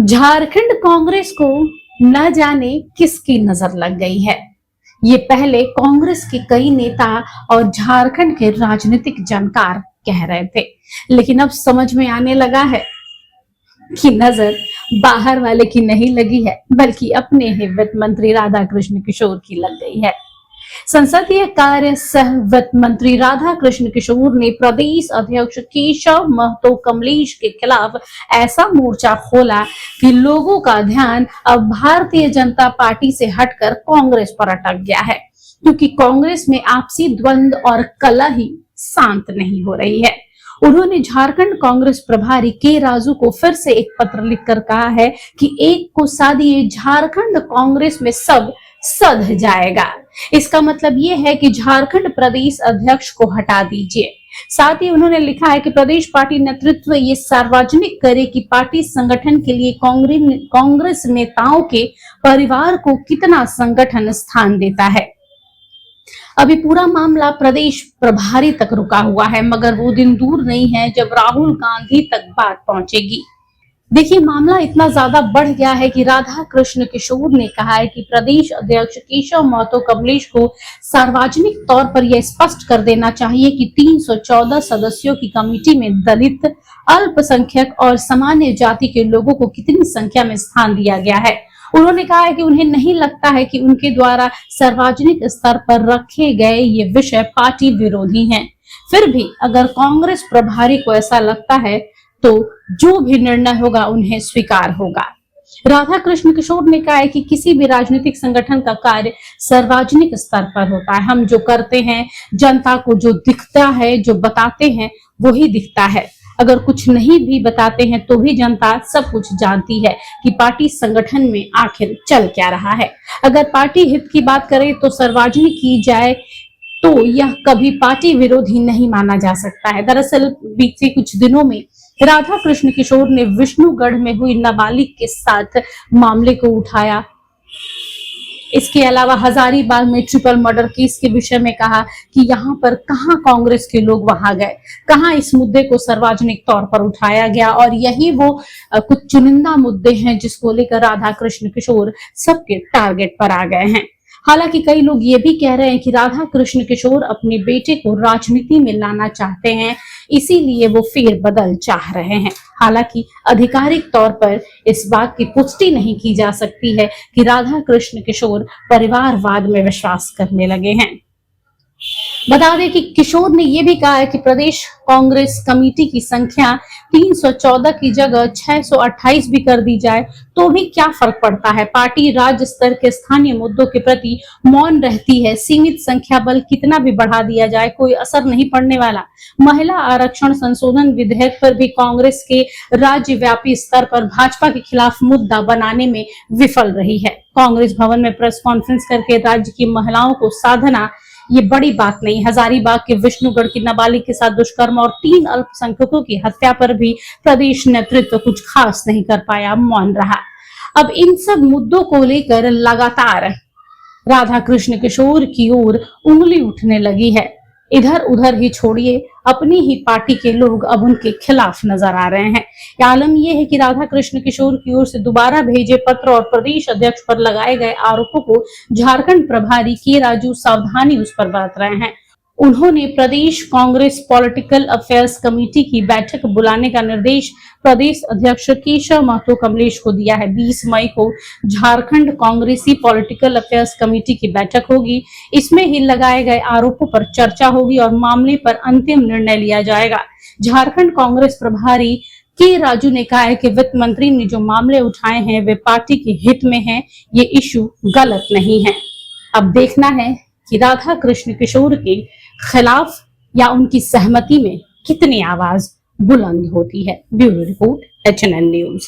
झारखंड कांग्रेस को न जाने किसकी नजर लग गई है। ये पहले कांग्रेस के कई नेता और झारखंड के राजनीतिक जानकार कह रहे थे, लेकिन अब समझ में आने लगा है कि नजर बाहर वाले की नहीं लगी है, बल्कि अपने ही वित्त मंत्री राधाकृष्ण किशोर की लग गई है। संसदीय कार्य सह वित्त मंत्री राधाकृष्ण किशोर ने प्रदेश अध्यक्ष केशव महतो कमलेश के खिलाफ ऐसा मोर्चा खोला कि लोगों का ध्यान अब भारतीय जनता पार्टी से हटकर कांग्रेस पर अटक गया है, क्योंकि कांग्रेस में आपसी द्वंद और कलह ही शांत नहीं हो रही है। उन्होंने झारखंड कांग्रेस प्रभारी के राजू को फिर से एक पत्र लिखकर कहा है कि एक को सादिए झारखंड कांग्रेस में सब सध जाएगा। इसका मतलब ये है कि झारखंड प्रदेश अध्यक्ष को हटा दीजिए। साथ ही उन्होंने लिखा है कि प्रदेश पार्टी नेतृत्व ये सार्वजनिक करे कि पार्टी संगठन के लिए कांग्रेस नेताओं के परिवार को कितना संगठन स्थान देता है। अभी पूरा मामला प्रदेश प्रभारी तक रुका हुआ है, मगर वो दिन दूर नहीं है जब राहुल गांधी तक बात पहुंचेगी। देखिए, मामला इतना ज्यादा बढ़ गया है कि राधाकृष्ण किशोर ने कहा है कि प्रदेश अध्यक्ष केशव महतो कमलेश को सार्वजनिक तौर पर यह स्पष्ट कर देना चाहिए कि 314 सदस्यों की कमेटी में दलित, अल्पसंख्यक और सामान्य जाति के लोगों को कितनी संख्या में स्थान दिया गया है। उन्होंने कहा है कि उन्हें नहीं लगता है कि उनके द्वारा सार्वजनिक स्तर पर रखे गए ये विषय पार्टी विरोधी हैं। फिर भी अगर कांग्रेस प्रभारी को ऐसा लगता है तो जो भी निर्णय होगा उन्हें स्वीकार होगा। राधाकृष्ण किशोर ने कहा है कि किसी भी राजनीतिक संगठन का कार्य सार्वजनिक स्तर पर होता है। हम जो करते हैं, जनता को जो दिखता है, जो बताते हैं, वही दिखता है। अगर कुछ नहीं भी बताते हैं तो भी जनता सब कुछ जानती है कि पार्टी संगठन में आखिर चल क्या रहा है। अगर पार्टी हित की बात करें तो सार्वजनिक की जाए तो यह कभी पार्टी विरोधी नहीं माना जा सकता है। दरअसल बीते कुछ दिनों में राधाकृष्ण किशोर ने विष्णुगढ़ में हुई नाबालिग के साथ मामले को उठाया। इसके अलावा हजारीबाग में ट्रिपल मर्डर केस के विषय में कहा कि यहाँ पर कहाँ कांग्रेस के लोग वहां गए, कहाँ इस मुद्दे को सार्वजनिक तौर पर उठाया गया। और यही वो कुछ चुनिंदा मुद्दे हैं जिसको लेकर राधाकृष्ण किशोर सबके टारगेट पर आ गए हैं। हालांकि कई लोग ये भी कह रहे हैं कि राधाकृष्ण किशोर अपने बेटे को राजनीति में लाना चाहते हैं, इसीलिए वो फेरबदल चाह रहे हैं। हालांकि आधिकारिक तौर पर इस बात की पुष्टि नहीं की जा सकती है कि राधाकृष्ण किशोर परिवारवाद में विश्वास करने लगे हैं। बता दें कि किशोर ने यह भी कहा है कि प्रदेश कांग्रेस कमेटी की संख्या 314 की जगह 628 भी कर दी जाए तो भी क्या फर्क पड़ता है। पार्टी राज्य स्तर के स्थानीय मुद्दों के प्रति मौन रहती है। सीमित संख्या बल कितना भी बढ़ा दिया जाए कोई असर नहीं पड़ने वाला। महिला आरक्षण संशोधन विधेयक पर भी कांग्रेस के राज्यव्यापी स्तर पर भाजपा के खिलाफ मुद्दा बनाने में विफल रही है। कांग्रेस भवन में प्रेस कॉन्फ्रेंस करके राज्य की महिलाओं को साधना ये बड़ी बात नहीं। हजारीबाग के विष्णुगढ़ की नाबालिग के साथ दुष्कर्म और 3 अल्पसंख्यकों की हत्या पर भी प्रदेश नेतृत्व कुछ खास नहीं कर पाया, मौन रहा। अब इन सब मुद्दों को लेकर लगातार राधाकृष्ण किशोर की ओर उंगली उठने लगी है। इधर उधर ही छोड़िए, अपनी ही पार्टी के लोग अब उनके खिलाफ नजर आ रहे हैं। आलम यह है कि राधाकृष्ण किशोर की ओर से दोबारा भेजे पत्र और प्रदेश अध्यक्ष पर लगाए गए आरोपों को झारखंड प्रभारी के राजू सावधानी उस पर बरत रहे हैं। उन्होंने प्रदेश कांग्रेस पॉलिटिकल अफेयर्स कमेटी की बैठक बुलाने का निर्देश प्रदेश अध्यक्ष केशव महतो कमलेश को दिया है। 20 मई को झारखंड कांग्रेसी पॉलिटिकल अफेयर्स कमेटी की बैठक होगी। इसमें ही लगाए गए आरोपों पर चर्चा होगी और मामले पर अंतिम निर्णय लिया जाएगा। झारखंड कांग्रेस प्रभारी के राजू ने कहा है कि वित्त मंत्री ने जो मामले उठाए हैं वे पार्टी के हित में हैं, ये इशू गलत नहीं है। अब देखना है कि राधाकृष्ण किशोर के खिलाफ या उनकी सहमति में कितनी आवाज बुलंद होती है। Bureau report HNN news.